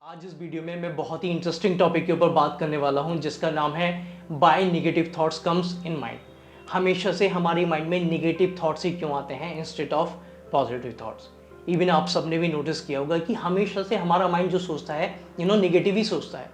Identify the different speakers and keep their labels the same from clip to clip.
Speaker 1: आज इस वीडियो में मैं बहुत ही इंटरेस्टिंग टॉपिक के ऊपर बात करने वाला हूं जिसका नाम है by negative thoughts comes in mind. हमेशा से हमारी माइंड में नेगेटिव थॉट्स ही क्यों आते हैं instead of positive thoughts. Even आप सबने भी नोटिस किया होगा कि हमेशा से हमारा माइंड जो सोचता है नेगेटिव ही सोचता है।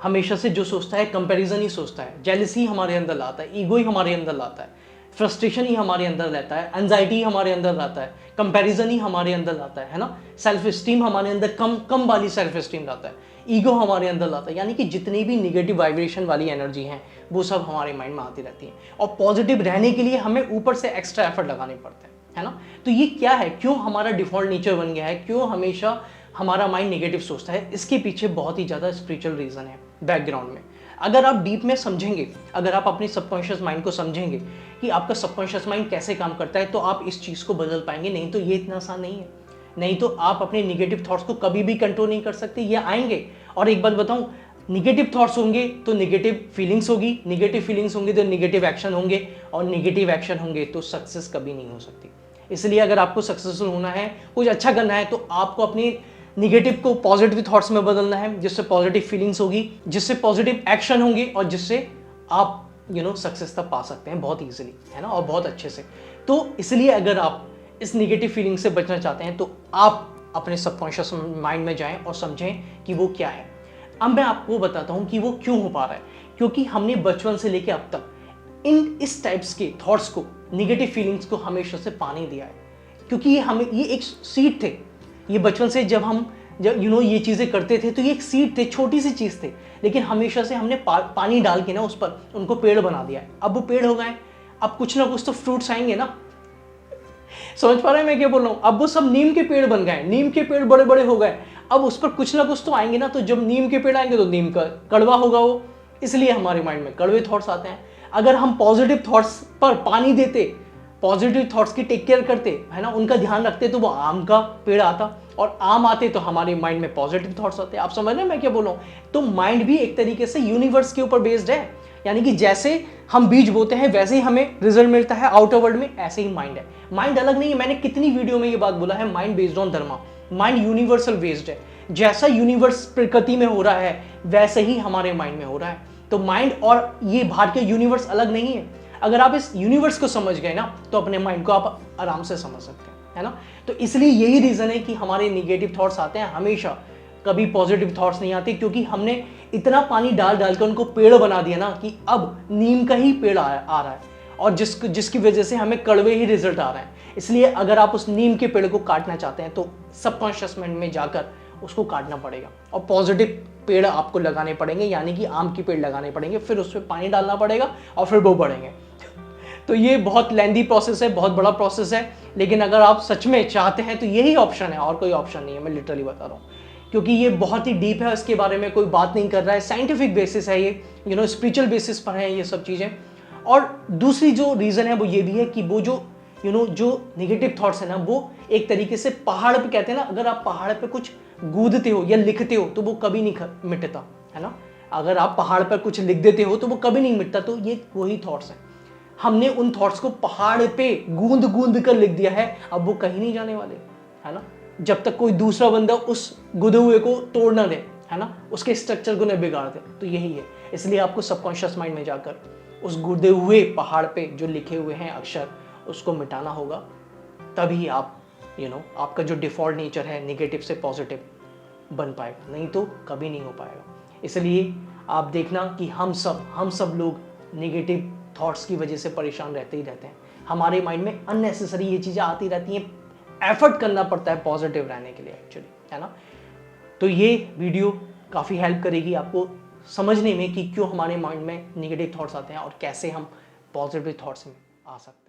Speaker 1: हमेशा से जो सोचता है कंपैरिजन ही सोचता है, जेलसी हमारे अंदर लाता है, ईगो ही हमारे अंदर लाता है, फ्रस्ट्रेशन ही हमारे अंदर रहता है, एंजाइटी ही हमारे अंदर लाता है, कंपैरिजन ही हमारे अंदर लाता है ना। सेल्फ स्टीम हमारे अंदर कम वाली सेल्फ स्टीम लाता है, ईगो हमारे अंदर लाता है। यानी कि जितनी भी निगेटिव वाइब्रेशन वाली एनर्जी हैं वो सब हमारे माइंड में आती रहती है। और पॉजिटिव रहने के लिए हमें ऊपर से एक्स्ट्रा एफर्ट लगाने पड़ते हैं, है ना। तो ये क्या है, क्यों हमारा डिफॉल्ट नेचर बन गया है, क्यों हमेशा हमारा माइंड नेगेटिव सोचता है? इसके पीछे बहुत ही ज़्यादा स्पिरिचुअल रीज़न है बैकग्राउंड में। अगर आप डीप में समझेंगे, अगर आप अपनी सबकॉन्शियस माइंड को समझेंगे कि आपका सबकॉन्शियस माइंड कैसे काम करता है, तो आप इस चीज़ को बदल पाएंगे। नहीं तो ये इतना आसान नहीं है। नहीं तो आप अपने निगेटिव थॉट्स को कभी भी कंट्रोल नहीं कर सकते, ये आएंगे। और एक बात बताऊं, निगेटिव थॉट्स होंगे तो निगेटिव फीलिंग्स होगी, निगेटिव फीलिंग्स होंगे तो निगेटिव एक्शन होंगे, और निगेटिव एक्शन होंगे तो सक्सेस कभी नहीं हो सकती। इसलिए अगर आपको सक्सेसफुल होना है, कुछ अच्छा करना है, तो आपको अपनी निगेटिव को पॉजिटिव थॉट्स में बदलना है, जिससे पॉजिटिव फीलिंग्स होगी, जिससे पॉजिटिव एक्शन होंगे, और जिससे आप सक्सेस तक पा सकते हैं बहुत इजीली, है ना, और बहुत अच्छे से। तो इसलिए अगर आप इस निगेटिव फीलिंग से बचना चाहते हैं तो आप अपने सबकॉन्शियस माइंड में जाएं और समझें कि वो क्या है। अब मैं आपको बताता हूं कि वो क्यों हो पा रहा है। क्योंकि हमने बचपन से लेकर अब तक इस टाइप्स के थॉट्स को, निगेटिव फीलिंग्स को हमेशा से पानी दिया है। क्योंकि ये एक सीड थे। ये बचपन से जब हम ये चीज़ें करते थे तो ये एक सीड थे, छोटी सी चीज़ थे, लेकिन हमेशा से हमने पानी डाल के ना उस पर उनको पेड़ बना दिया है। अब वो पेड़ हो गए, अब कुछ ना कुछ तो फ्रूट्स आएंगे ना। समझ पा रहे हैं मैं क्या बोल रहा हूँ? अब वो सब नीम के पेड़ बन गए, नीम के पेड़ बड़े बड़े हो गए, अब उस पर कुछ ना कुछ तो आएंगे ना। तो जब नीम के पेड़ आएंगे तो नीम का कड़वा होगा वो, इसलिए हमारे माइंड में कड़वे थॉट्स आते हैं। अगर हम पॉजिटिव थॉट्स पर पानी देते, पॉजिटिव थॉट्स की टेक केयर करते, है ना, उनका ध्यान रखते, तो वो आम का पेड़ आता, और आम आते तो हमारे माइंड में पॉजिटिव थॉट्स आते। आप समझ रहे हैं मैं क्या बोल रहा हूँ? तो माइंड भी एक तरीके से यूनिवर्स के ऊपर बेस्ड है। यानी कि जैसे हम बीज बोते हैं वैसे ही हमें रिजल्ट मिलता है आउटर वर्ल्ड में, ऐसे ही माइंड है। माइंड अलग नहीं है। मैंने कितनी वीडियो में ये बात बोला है, mind based on Dharma. Mind universal based है। जैसा यूनिवर्स प्रकृति में हो रहा है वैसे ही हमारे माइंड में हो रहा है। तो माइंड और ये बाहर के यूनिवर्स अलग नहीं है। अगर आप इस यूनिवर्स को समझ गए ना तो अपने माइंड को आप आराम से समझ सकते हैं, है ना। तो इसलिए यही रीजन है कि हमारे निगेटिव थॉट्स आते हैं हमेशा, कभी पॉजिटिव थॉट्स नहीं आते। क्योंकि हमने इतना पानी डाल के उनको पेड़ बना दिया ना कि अब नीम का ही पेड़ आ रहा है, और जिसकी वजह से हमें कड़वे ही रिजल्ट आ रहे हैं। इसलिए अगर आप उस नीम के पेड़ को काटना चाहते हैं तो सबकॉन्शियस माइंड में जाकर उसको काटना पड़ेगा, और पॉजिटिव पेड़ आपको लगाने पड़ेंगे, यानी कि आम के पेड़ लगाने पड़ेंगे, फिर उस पर पानी डालना पड़ेगा और फिर वो बढ़ेंगे। तो ये बहुत लेंदी प्रोसेस है, बहुत बड़ा प्रोसेस है। लेकिन अगर आप सच में चाहते हैं तो यही ऑप्शन है, और कोई ऑप्शन नहीं है। मैं लिटरली बता रहा हूँ, क्योंकि ये बहुत ही डीप है, इसके बारे में कोई बात नहीं कर रहा है। साइंटिफिक बेसिस है ये, स्पिरिचुअल बेसिस पर है ये सब चीज़ें। और दूसरी जो रीज़न है वो ये भी है कि वो जो जो नेगेटिव थॉट्स है ना, वो एक तरीके से पहाड़ पे, कहते हैं ना, अगर आप पहाड़ पे कुछ गूंदते हो या लिखते हो तो वो कभी नहीं मिटता, है ना। अगर आप पहाड़ पर कुछ लिख देते हो तो वो कभी नहीं मिटता। तो ये वही थॉट्स हैं। हमने उन थॉट्स को पहाड़ पे गूंद कर लिख दिया है, अब वो कहीं नहीं जाने वाले, है ना, जब तक कोई दूसरा बंदा उस गुदे हुए को तोड़ ना दे, है ना, उसके स्ट्रक्चर को न बिगाड़ दे। तो यही है। इसलिए आपको सबकॉन्शियस माइंड में जाकर उस गुदे हुए पहाड़ पे जो लिखे हुए हैं अक्षर, उसको मिटाना होगा। तभी आप आपका जो डिफॉल्ट नेचर है नेगेटिव से पॉजिटिव बन पाएगा, नहीं तो कभी नहीं हो पाएगा। इसलिए आप देखना कि हम सब लोग नेगेटिव थॉट्स की वजह से परेशान रहते ही रहते हैं। हमारे माइंड में अननेसेसरी ये चीज़ें आती रहती हैं। एफर्ट करना पड़ता है पॉजिटिव रहने के लिए एक्चुअली, है ना। तो ये वीडियो काफ़ी हेल्प करेगी आपको समझने में कि क्यों हमारे माइंड में नेगेटिव थॉट्स आते हैं और कैसे हम पॉजिटिव थॉट्स में आ सकते हैं।